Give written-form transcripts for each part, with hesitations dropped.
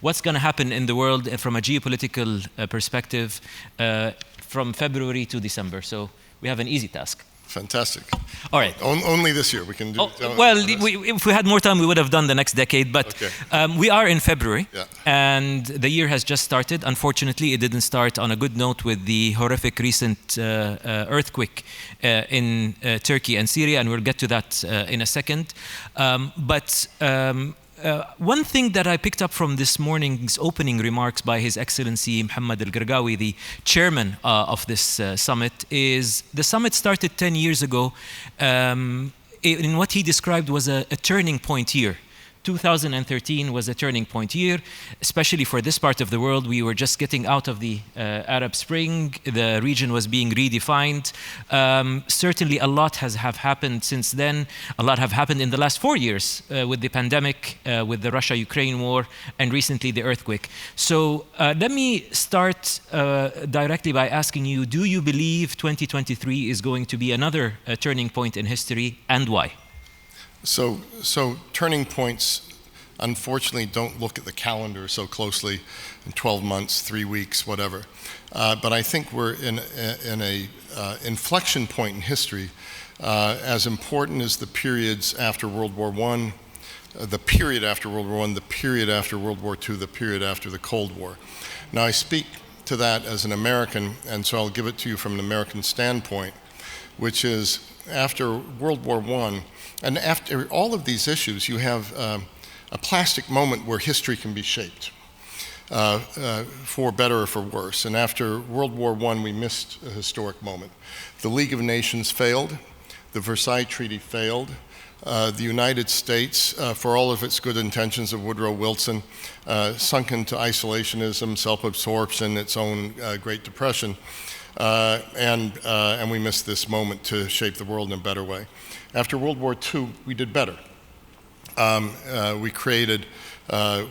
what's going to happen in the world from a geopolitical perspective from February to December. So we have an easy task. Fantastic. All right. Only this year we can do. If we had more time, we would have done the next decade. But we are in February, and the year has just started. Unfortunately, it didn't start on a good note with the horrific recent earthquake in Turkey and Syria, and we'll get to that in a second. One thing that I picked up from this morning's opening remarks by His Excellency Mohammed Al-Gargawi, the chairman of this summit, is the summit started 10 years ago in what he described was a turning point year. 2013 was a turning point year, especially for this part of the world. We were just getting out of the Arab Spring. The region was being redefined. Certainly a lot have happened since then. A lot have happened in the last 4 years with the pandemic, with the Russia-Ukraine war, and recently the earthquake. So let me start directly by asking you, do you believe 2023 is going to be another turning point in history, and why? So turning points, unfortunately, don't look at the calendar so closely in 12 months, 3 weeks, whatever. But I think we're in a inflection point in history, as important as the periods after World War I, the period after World War I, the period after World War II, the period after the Cold War. Now, I speak to that as an American, and so I'll give it to you from an American standpoint, which is after World War I, and after all of these issues, you have a plastic moment where history can be shaped, for better or for worse. And after World War I, we missed a historic moment. The League of Nations failed. The Versailles Treaty failed. The United States, for all of its good intentions of Woodrow Wilson, sunk into isolationism, self-absorption, its own Great Depression. And we missed this moment to shape the world in a better way. After World War II, we did better. We created,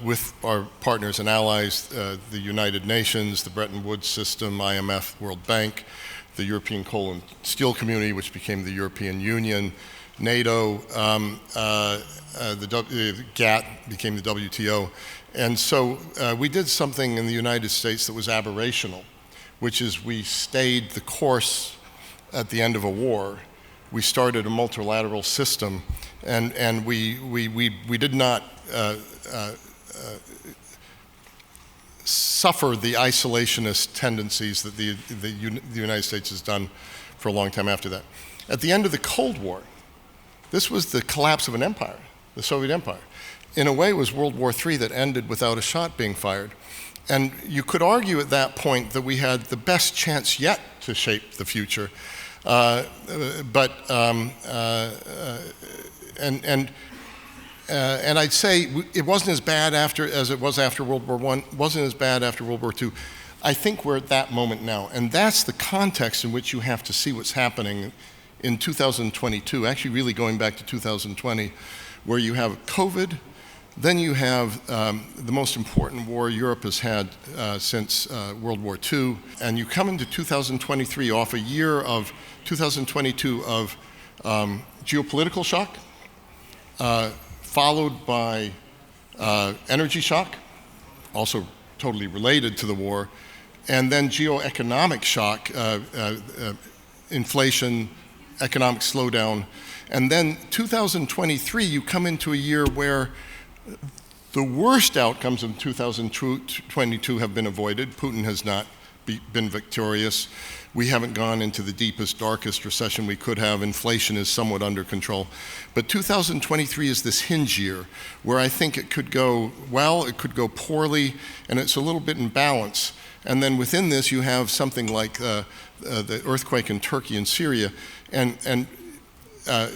with our partners and allies, the United Nations, the Bretton Woods system, IMF, World Bank, the European Coal and Steel Community, which became the European Union, NATO, the GATT became the WTO. And so we did something in the United States that was aberrational, which is we stayed the course at the end of a war. We started a multilateral system, and we did not suffer the isolationist tendencies that the United States has done for a long time after that. At the end of the Cold War, this was the collapse of an empire, the Soviet Empire. In a way, it was World War III that ended without a shot being fired. And you could argue at that point that we had the best chance yet to shape the future. And I'd say it wasn't as bad as it was after World War I, wasn't as bad after World War II. I think we're at that moment now, and that's the context in which you have to see what's happening in 2022, actually really going back to 2020, where you have COVID, then you have the most important war Europe has had since World War II, and you come into 2023 off a year of 2022 of geopolitical shock, followed by energy shock, also totally related to the war, and then geoeconomic shock, inflation, economic slowdown. And then 2023, you come into a year where the worst outcomes of 2022 have been avoided. Putin has not been victorious. We haven't gone into the deepest, darkest recession we could have. Inflation is somewhat under control. But 2023 is this hinge year where I think it could go well, it could go poorly, and it's a little bit in balance. And then within this, you have something like the earthquake in Turkey and Syria, and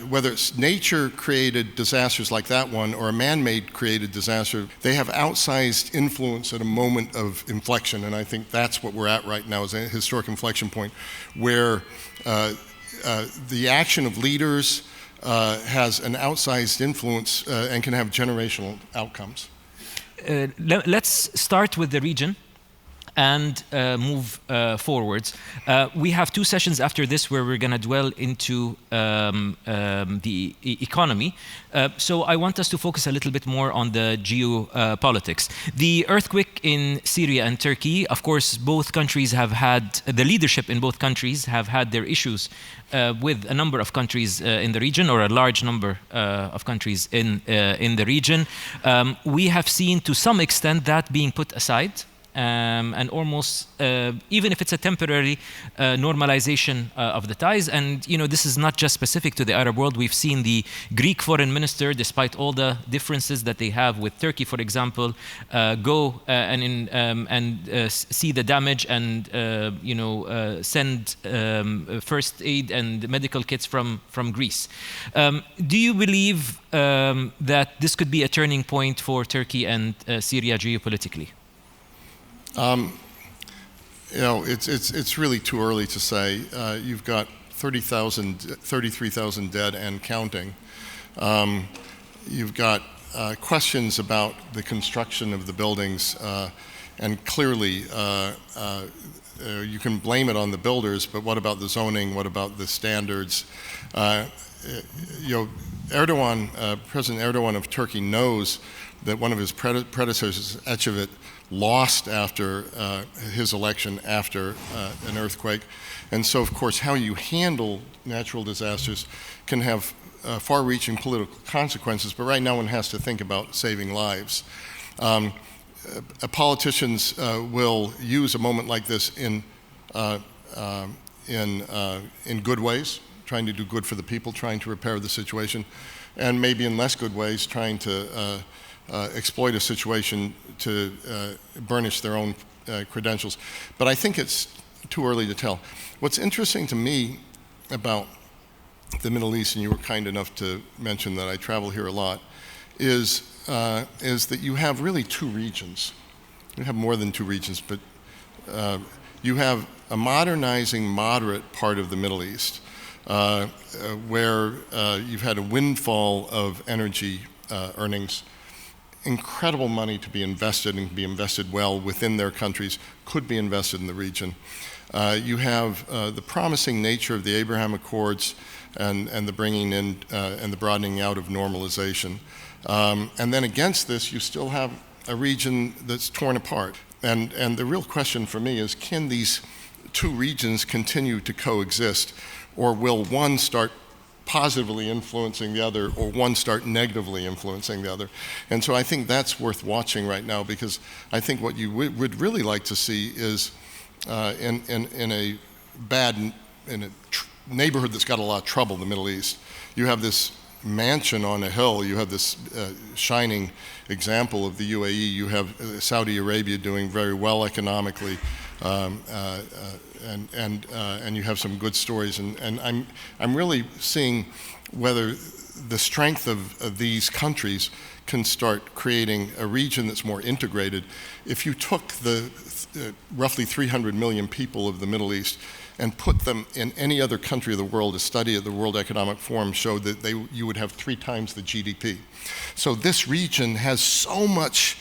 whether it's nature-created disasters like that one or a man-made created disaster, they have outsized influence at a moment of inflection, and I think that's what we're at right now, is a historic inflection point where the action of leaders has an outsized influence and can have generational outcomes. Let's start with the region. and move forwards. We have 2 sessions after this where we're going to dwell into the economy. So I want us to focus a little bit more on the geopolitics. The earthquake in Syria and Turkey, of course, both countries have had, the leadership in both countries have had their issues with a number of countries in the region, or a large number of countries in the region. We have seen to some extent that being put aside. And almost, even if it's a temporary normalization of the ties. And, you know, this is not just specific to the Arab world. We've seen the Greek foreign minister, despite all the differences that they have with Turkey, for example, go and see the damage and, you know, send first aid and medical kits from Greece. Do you believe that this could be a turning point for Turkey and Syria geopolitically? You know, it's really too early to say. You've got 33,000 dead and counting. You've got questions about the construction of the buildings, and clearly you can blame it on the builders, but what about the zoning? What about the standards? You know, Erdogan, President Erdogan of Turkey knows that one of his predecessors, Ecevit, lost after his election after an earthquake. And so, of course, how you handle natural disasters can have far-reaching political consequences, but right now one has to think about saving lives. Politicians will use a moment like this in good ways, trying to do good for the people, trying to repair the situation, and maybe in less good ways, trying to exploit a situation to burnish their own credentials. But I think it's too early to tell. What's interesting to me about the Middle East, and you were kind enough to mention that I travel here a lot, is that you have really 2 regions. You have more than 2 regions, but you have a modernizing, moderate part of the Middle East, where you've had a windfall of energy earnings, incredible money to be invested and be invested well within their countries, could be invested in the region. You have the promising nature of the Abraham Accords and the bringing in and the broadening out of normalization. And then against this, you still have a region that's torn apart. And the real question for me is, can these 2 regions continue to coexist, or will one start positively influencing the other, or one start negatively influencing the other? And so I think that's worth watching right now, because I think what you would really like to see is in a neighborhood that's got a lot of trouble in the Middle East, you have this mansion on a hill, you have this shining example of the UAE, you have Saudi Arabia doing very well economically, and you have some good stories, and I'm really seeing whether the strength of these countries can start creating a region that's more integrated. If you took the roughly 300 million people of the Middle East and put them in any other country of the world, a study at the World Economic Forum showed that you would have 3 times the GDP. So this region has so much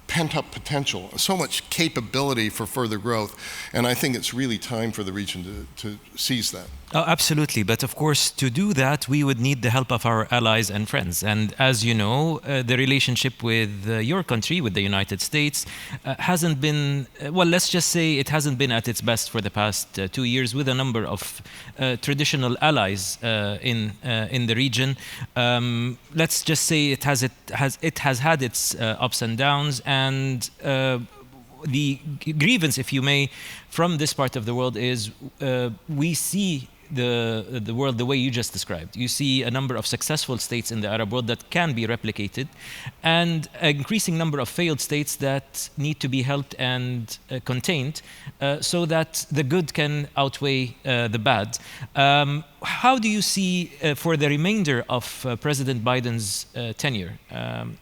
pent-up potential, so much capability for further growth, and I think it's really time for the region to seize that. Oh, absolutely, but of course, to do that, we would need the help of our allies and friends. And as you know, the relationship with your country, with the United States, hasn't been, well, let's just say it hasn't been at its best for the past 2 years, with a number of traditional allies in the region. Let's just say it has had its ups and downs, and the grievance, if you may, from this part of the world is we see the world the way you just described. You see a number of successful states in the Arab world that can be replicated, and an increasing number of failed states that need to be helped and contained so that the good can outweigh the bad. How do you see, for the remainder of President Biden's tenure,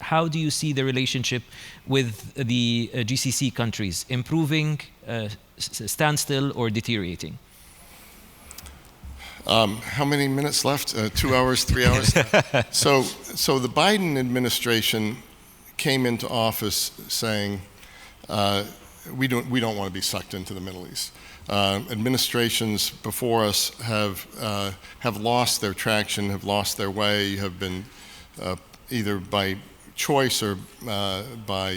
how do you see the relationship with the GCC countries? Improving, standstill, or deteriorating? How many minutes left? 2 hours, 3 hours? So the Biden administration came into office saying we don't want to be sucked into the Middle East. Administrations before us have lost their traction, have lost their way, have been either by choice or by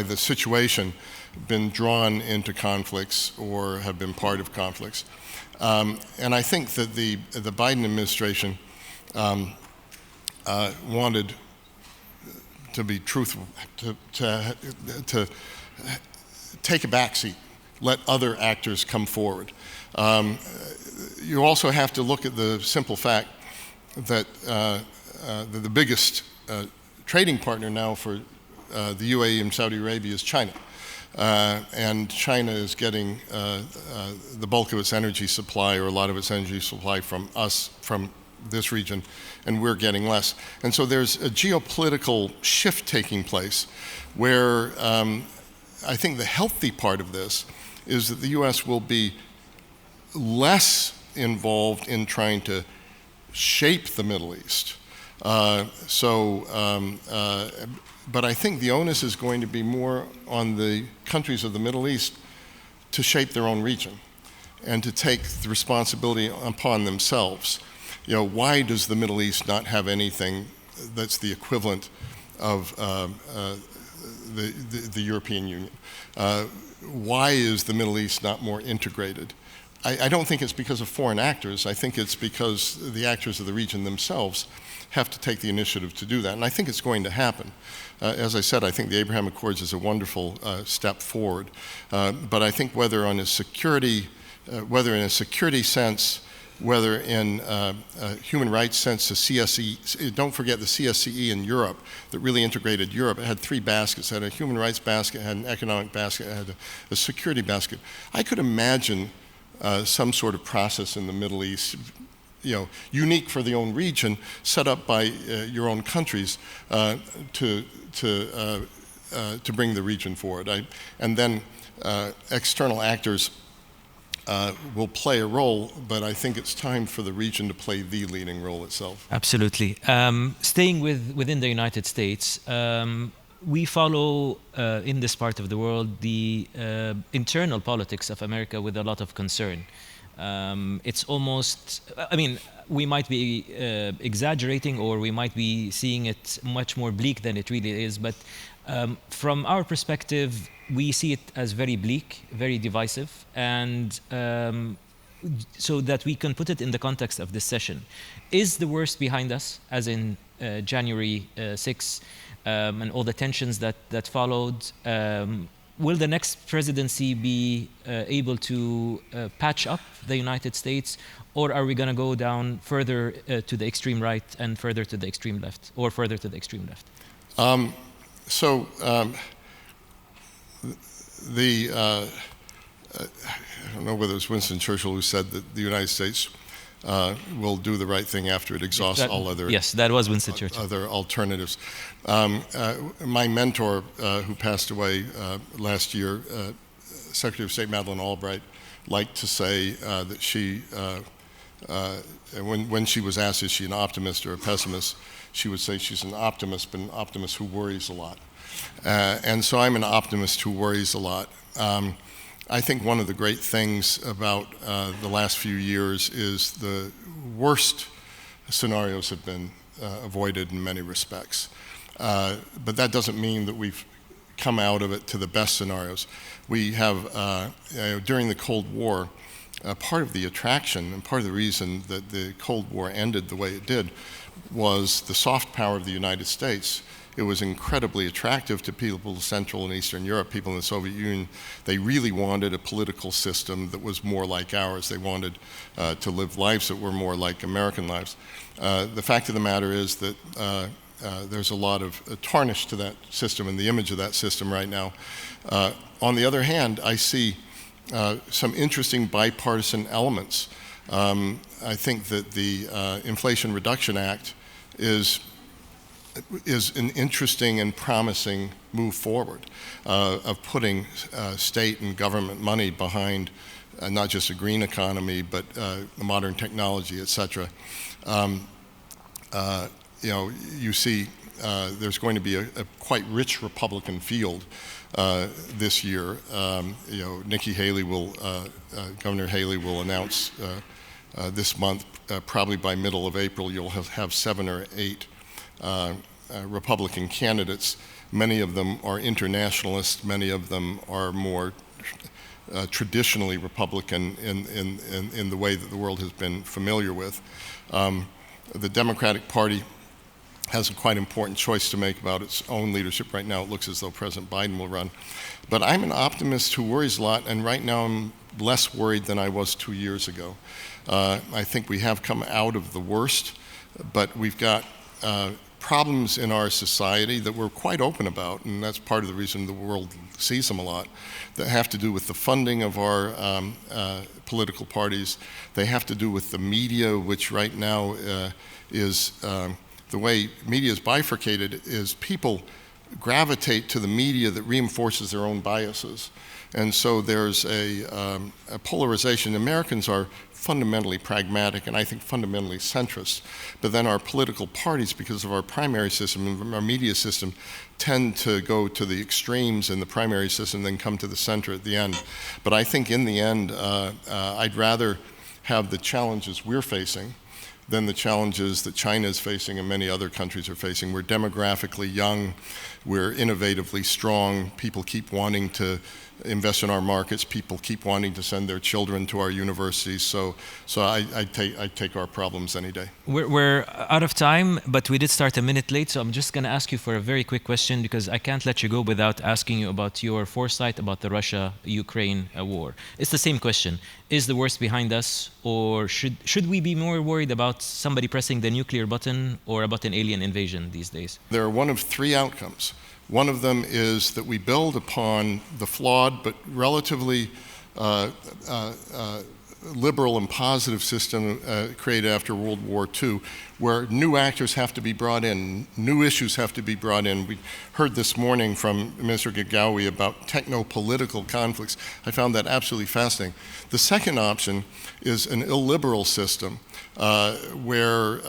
the situation, been drawn into conflicts or have been part of conflicts. And I think that the Biden administration wanted, to be truthful, to take a backseat, let other actors come forward. You also have to look at the simple fact that the biggest trading partner now for the UAE and Saudi Arabia is China. And China is getting the bulk of its energy supply, or a lot of its energy supply, from us, from this region, and we're getting less. And so there's a geopolitical shift taking place where I think the healthy part of this is that the US will be less involved in trying to shape the Middle East. But I think the onus is going to be more on the countries of the Middle East to shape their own region and to take the responsibility upon themselves. You know, why does the Middle East not have anything that's the equivalent of the European Union? Why is the Middle East not more integrated? I don't think it's because of foreign actors. I think it's because the actors of the region themselves have to take the initiative to do that, and I think it's going to happen. As I said, I think the Abraham Accords is a wonderful step forward, but I think whether in a security sense, whether in a human rights sense, the CSE, don't forget the CSCE in Europe that really integrated Europe. It had three baskets. It had a human rights basket, it had an economic basket, it had a security basket. I could imagine some sort of process in the Middle East, you know, unique for the own region, set up by your own countries to bring the region forward. And then external actors will play a role, but I think it's time for the region to play the leading role itself. Absolutely. Staying within the United States, we follow in this part of the world the internal politics of America with a lot of concern. It's almost, I mean, we might be exaggerating, or we might be seeing it much more bleak than it really is, but from our perspective, we see it as very bleak, very divisive, and so that we can put it in the context of this session. Is the worst behind us, as in January 6, and all the tensions that followed? Will the next presidency be able to patch up the United States, or are we going to go down further to the extreme right and further to the extreme left, or further to the extreme left? I don't know whether it was Winston Churchill who said that the United States will do the right thing after it exhausts all other. Yes, that was Winston Churchill. Other alternatives. My mentor, who passed away last year, Secretary of State Madeleine Albright, liked to say that she, when she was asked, is she an optimist or a pessimist, she would say she's an optimist, but an optimist who worries a lot. And so I'm an optimist who worries a lot. I think one of the great things about the last few years is the worst scenarios have been avoided in many respects. But that doesn't mean that we've come out of it to the best scenarios. We have, during the Cold War, part of the attraction and part of the reason that the Cold War ended the way it did was the soft power of the United States. It was incredibly attractive to people in Central and Eastern Europe, people in the Soviet Union. They really wanted a political system that was more like ours. They wanted to live lives that were more like American lives. The fact of the matter is that there's a lot of tarnish to that system and the image of that system right now. On the other hand, I see some interesting bipartisan elements. I think that the Inflation Reduction Act is an interesting and promising move forward of putting state and government money behind not just a green economy, but modern technology, et cetera. You know, you see there's going to be a quite rich Republican field this year. Nikki Haley Governor Haley will announce this month, probably by middle of April, you'll have 7 or 8 Republican candidates. Many of them are internationalists. Many of them are more traditionally Republican in the way that the world has been familiar with. The Democratic Party has a quite important choice to make about its own leadership. Right now it looks as though President Biden will run. But I'm an optimist who worries a lot, and right now I'm less worried than I was 2 years ago. I think we have come out of the worst, but we've got problems in our society that we're quite open about, and that's part of the reason the world sees them a lot, that have to do with the funding of our political parties. They have to do with the media, which right now is, the way media is bifurcated is people gravitate to the media that reinforces their own biases. And so there's a polarization. Americans are fundamentally pragmatic and I think fundamentally centrist. But then our political parties, because of our primary system and our media system, tend to go to the extremes in the primary system, then come to the center at the end. But I think in the end, I'd rather have the challenges we're facing than the challenges that China is facing and many other countries are facing. We're demographically young, we're innovatively strong, people keep wanting to invest in our markets, people keep wanting to send their children to our universities, so I'd take our problems any day. We're out of time, but we did start a minute late, so I'm just going to ask you for a very quick question because I can't let you go without asking you about your foresight about the Russia-Ukraine war. It's the same question. Is the worst behind us, or should we be more worried about somebody pressing the nuclear button or about an alien invasion these days? There are one of 3 outcomes. One of them is that we build upon the flawed but relatively liberal and positive system created after World War II, where new actors have to be brought in, new issues have to be brought in. We heard this morning from Minister Gagawi about techno-political conflicts. I found that absolutely fascinating. The second option is an illiberal system where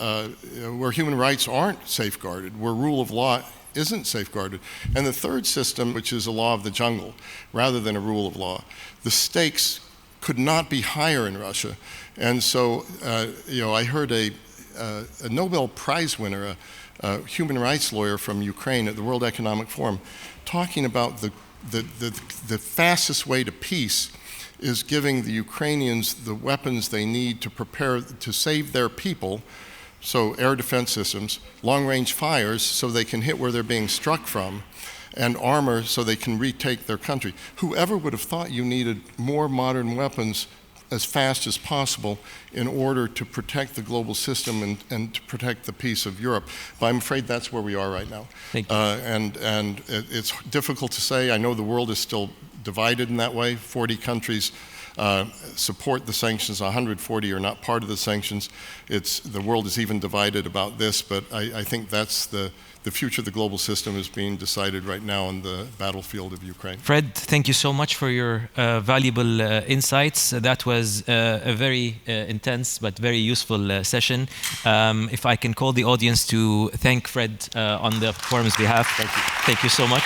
human rights aren't safeguarded, where rule of law isn't safeguarded. And the third system, which is a law of the jungle rather than a rule of law. The stakes could not be higher in Russia. And so, I heard a Nobel Prize winner, a human rights lawyer from Ukraine at the World Economic Forum, talking about the fastest way to peace is giving the Ukrainians the weapons they need to prepare to save their people. So air defense systems, long-range fires so they can hit where they're being struck from, and armor so they can retake their country. Whoever would have thought you needed more modern weapons as fast as possible in order to protect the global system and to protect the peace of Europe. But I'm afraid that's where we are right now. Thank you. And it's difficult to say. I know the world is still divided in that way. 40 countries support the sanctions, 140 are not part of the sanctions. The world is even divided about this, but I think that's the future of the global system is being decided right now on the battlefield of Ukraine. Fred, thank you so much for your valuable insights. That was a very intense but very useful session. If I can call the audience to thank Fred on the forum's behalf. Thank you. Thank you so much.